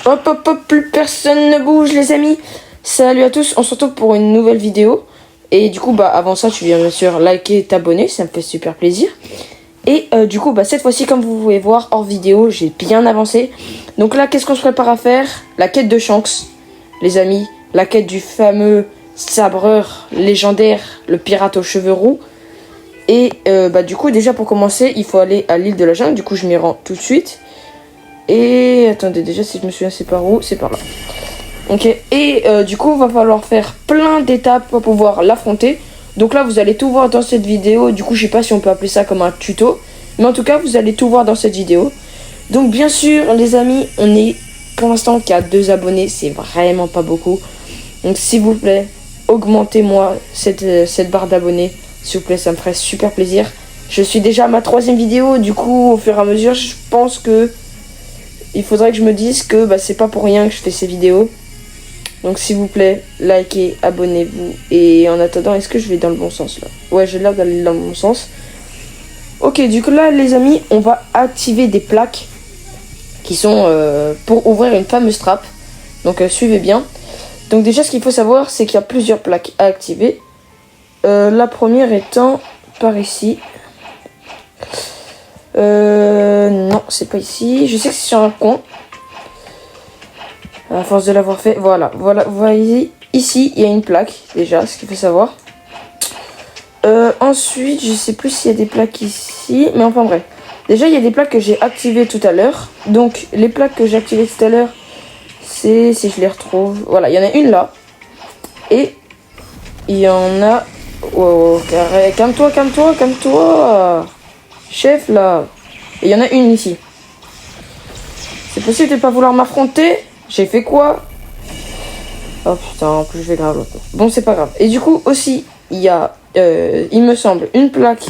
Hop hop hop, plus personne ne bouge les amis. Salut à tous, on se retrouve pour une nouvelle vidéo. Et du coup bah avant ça tu viens bien sûr liker et t'abonner, ça me fait super plaisir. Et du coup bah cette fois-ci comme vous pouvez voir hors vidéo j'ai bien avancé. Donc là qu'est-ce qu'on se prépare à faire? La quête de Shanks les amis. La quête du fameux sabreur légendaire, le pirate aux cheveux roux. Et bah du coup déjà pour commencer il faut aller à l'île de la jungle. Du coup je m'y rends tout de suite. Et attendez, déjà si je me souviens c'est par où? C'est par là. Ok, et du coup va falloir faire plein d'étapes pour pouvoir l'affronter. Donc là vous allez tout voir dans cette vidéo. Du coup je sais pas si on peut appeler ça comme un tuto, mais en tout cas vous allez tout voir dans cette vidéo. Donc bien sûr les amis, on est pour l'instant qu'à 2 abonnés, c'est vraiment pas beaucoup. Donc s'il vous plaît, augmentez-moi cette barre d'abonnés. S'il vous plaît, ça me ferait super plaisir. Je suis déjà à ma 3e vidéo, du coup au fur et à mesure je pense que il faudrait que je me dise que bah, c'est pas pour rien que je fais ces vidéos. Donc s'il vous plaît, likez, abonnez-vous. Et en attendant, est-ce que je vais dans le bon sens là? Ouais, j'ai l'air d'aller dans le bon sens. Ok, du coup là les amis, on va activer des plaques qui sont pour ouvrir une fameuse trappe. Donc suivez bien. Donc déjà ce qu'il faut savoir, c'est qu'il y a plusieurs plaques à activer. La première étant par ici. Non, c'est pas ici. Je sais que c'est sur un coin. À force de l'avoir fait, voilà. Vous voyez, ici, il y a une plaque, déjà, ce qu'il faut savoir. Ensuite, je sais plus s'il y a des plaques ici. Mais enfin, bref. Déjà, il y a des plaques que j'ai activées tout à l'heure. Donc, les plaques que j'ai activées tout à l'heure, c'est, si je les retrouve... Voilà, il y en a une là. Et il y en a... Oh, carré. Calme-toi. Chef, là. Et il y en a une ici. C'est possible de pas vouloir m'affronter? J'ai fait quoi? Oh putain, en plus je vais grave. Bon, c'est pas grave. Et du coup, aussi, il y a, il me semble, une plaque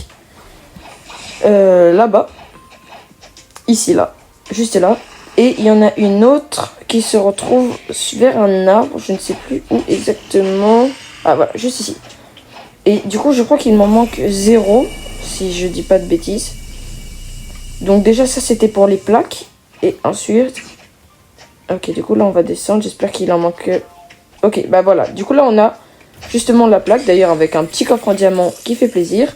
là-bas. Ici, là. Juste là. Et il y en a une autre qui se retrouve vers un arbre. Je ne sais plus où exactement. Ah, voilà, juste ici. Et du coup, je crois qu'il m'en manque 0, si je dis pas de bêtises. Donc déjà, ça, c'était pour les plaques. Et ensuite... Ok, du coup, là, on va descendre. J'espère qu'il en manque... Ok, bah voilà. Du coup, là, on a justement la plaque. D'ailleurs, avec un petit coffre en diamant qui fait plaisir.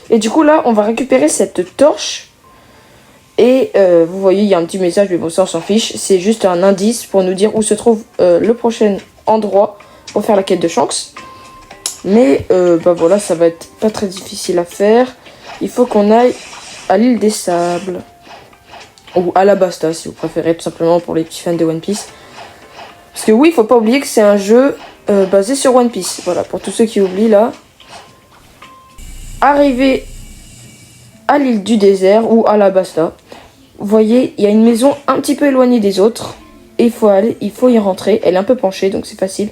Et du coup, là, on va récupérer cette torche. Et vous voyez, il y a un petit message, mais bon, ça, on s'en fiche. C'est juste un indice pour nous dire où se trouve le prochain endroit pour faire la quête de Shanks. Mais, bah voilà, ça va être pas très difficile à faire. Il faut qu'on aille à l'île des sables. Ou Alabasta si vous préférez, tout simplement pour les petits fans de One Piece. Parce que oui, il faut pas oublier que c'est un jeu basé sur One Piece. Voilà, pour tous ceux qui oublient là. Arrivé à l'île du désert ou Alabasta, vous voyez, il y a une maison un petit peu éloignée des autres. Et il faut y rentrer. Elle est un peu penchée, donc c'est facile.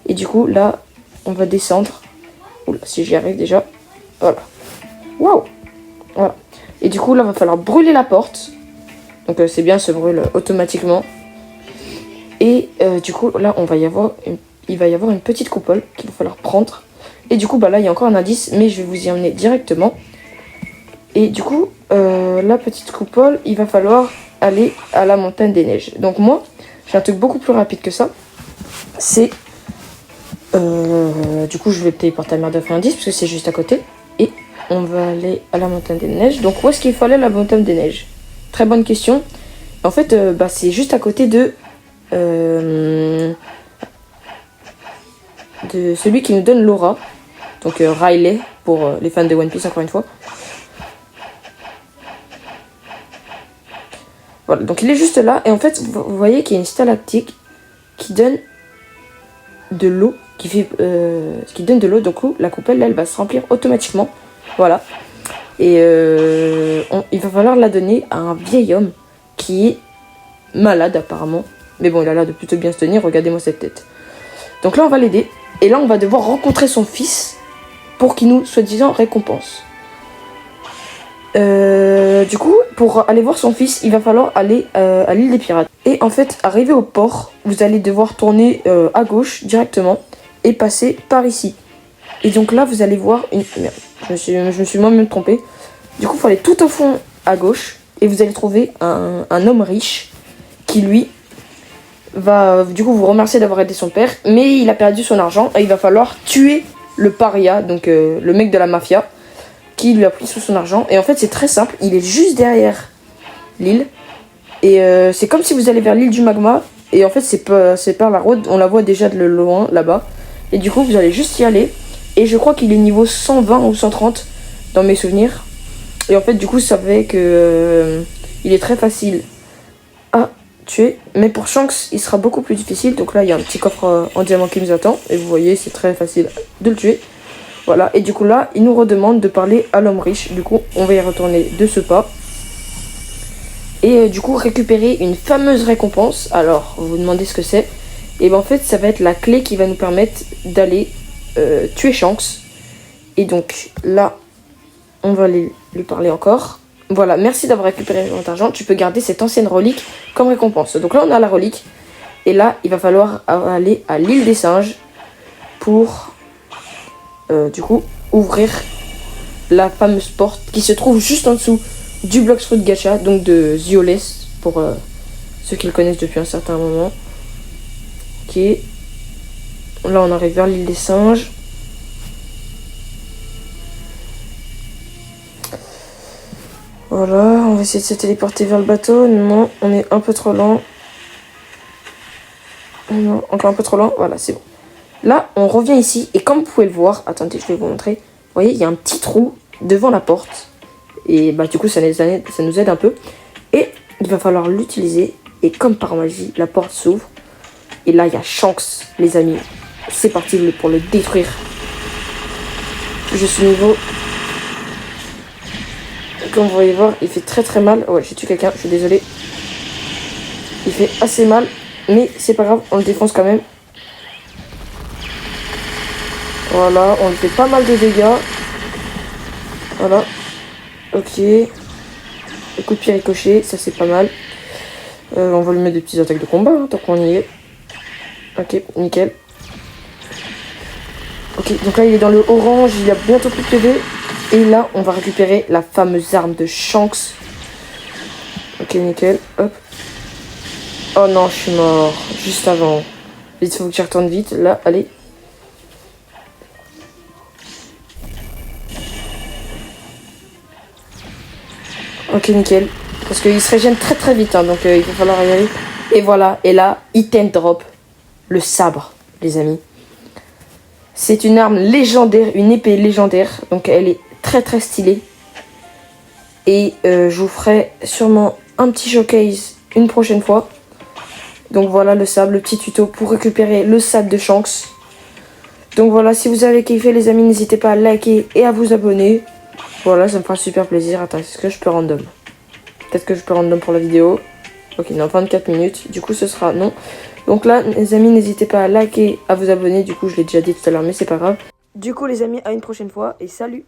Et du coup, là, on va descendre. Oula, si j'y arrive déjà. Voilà. Waouh! Voilà. Et du coup, là, il va falloir brûler la porte. Donc c'est bien, se brûle automatiquement. Et du coup, là, il va y avoir une petite coupole qu'il va falloir prendre. Et du coup, bah là, il y a encore un indice, mais je vais vous y emmener directement. Et du coup, la petite coupole, il va falloir aller à la montagne des neiges. Donc moi, j'ai un truc beaucoup plus rapide que ça. C'est... du coup, je vais téléporter à la mer de indice, parce que c'est juste à côté. Et on va aller à la montagne des neiges. Donc où est-ce qu'il faut aller à la montagne des neiges? Très bonne question. En fait, bah, c'est juste à côté de celui qui nous donne l'aura. Donc Riley, pour les fans de One Piece, encore une fois. Voilà, donc il est juste là. Et en fait, vous voyez qu'il y a une stalactique qui donne de l'eau. Qui donne de l'eau. Donc la coupelle, là, elle va se remplir automatiquement. Voilà. Et il va falloir la donner à un vieil homme qui est malade apparemment. Mais bon, il a l'air de plutôt bien se tenir. Regardez-moi cette tête. Donc là, on va l'aider. Et là, on va devoir rencontrer son fils pour qu'il nous, soi-disant, récompense. Du coup, pour aller voir son fils, il va falloir aller à l'île des pirates. Et en fait, arrivé au port, vous allez devoir tourner à gauche directement et passer par ici. Et donc là, vous allez voir une... Merde, je me suis moi-même trompé. Du coup, il faut aller tout au fond à gauche et vous allez trouver un homme riche qui, lui, va du coup vous remercier d'avoir aidé son père, mais il a perdu son argent et il va falloir tuer le paria, donc le mec de la mafia, qui lui a pris tout son argent. Et en fait c'est très simple, il est juste derrière l'île. Et c'est comme si vous allez vers l'île du magma. Et en fait c'est par la route, on la voit déjà de loin là-bas. Et du coup vous allez juste y aller. Et je crois qu'il est niveau 120 ou 130 dans mes souvenirs. Et en fait du coup ça fait que il est très facile à tuer. Mais pour Shanks il sera beaucoup plus difficile. Donc là il y a un petit coffre en diamant qui nous attend. Et vous voyez c'est très facile de le tuer. Voilà, et du coup là il nous redemande de parler à l'homme riche. Du coup on va y retourner de ce pas. Et du coup récupérer une fameuse récompense. Alors vous vous demandez ce que c'est. Et ben en fait ça va être la clé qui va nous permettre d'aller tuer Shanks. Et donc là on va lui parler encore. Voilà, merci d'avoir récupéré votre argent. Tu peux garder cette ancienne relique comme récompense. Donc là on a la relique. Et là il va falloir aller à l'île des singes pour du coup ouvrir la fameuse porte qui se trouve juste en dessous du Blox Fruit Gacha, donc de Zioles, pour ceux qui le connaissent depuis un certain moment. Ok. Là, on arrive vers l'île des singes. Voilà, on va essayer de se téléporter vers le bateau. Non, on est un peu trop lent. Non, encore un peu trop lent. Voilà, c'est bon. Là, on revient ici. Et comme vous pouvez le voir, attendez, je vais vous montrer. Vous voyez, il y a un petit trou devant la porte. Et bah du coup ça nous aide un peu. Et il va falloir l'utiliser. Et comme par magie, la porte s'ouvre. Et là il y a Shanks, les amis. C'est parti pour le détruire. Je suis niveau. Comme vous voyez voir, il fait très mal. Ouais, j'ai tué quelqu'un, je suis désolé. Il fait assez mal. Mais c'est pas grave, on le défonce quand même. Voilà, on lui fait pas mal de dégâts. Voilà. Ok. Le coup de pied ricochet, ça c'est pas mal. On va lui mettre des petites attaques de combat, hein, tant qu'on y est. Ok, nickel. Ok, donc là il est dans le orange, il a bientôt plus de PV. Et là, on va récupérer la fameuse arme de Shanks. Ok, nickel. Hop. Oh non, je suis mort. Juste avant. Vite, faut que j'y retourne vite. Là, allez. Ok, nickel. Parce qu'il se régène très vite, hein, donc il va falloir y aller. Et voilà, et là, item drop. Le sabre, les amis. C'est une arme légendaire, une épée légendaire. Donc elle est très stylée. Et je vous ferai sûrement un petit showcase une prochaine fois. Donc voilà le sabre, le petit tuto pour récupérer le sabre de Shanks. Donc voilà, si vous avez kiffé les amis, n'hésitez pas à liker et à vous abonner. Voilà, ça me fera super plaisir. Attends, est-ce que je peux random? Peut-être que je peux random pour la vidéo. Ok, non, 24 minutes. Du coup, ce sera non. Donc là, les amis, n'hésitez pas à liker, à vous abonner. Du coup, je l'ai déjà dit tout à l'heure, mais c'est pas grave. Du coup, les amis, à une prochaine fois et salut!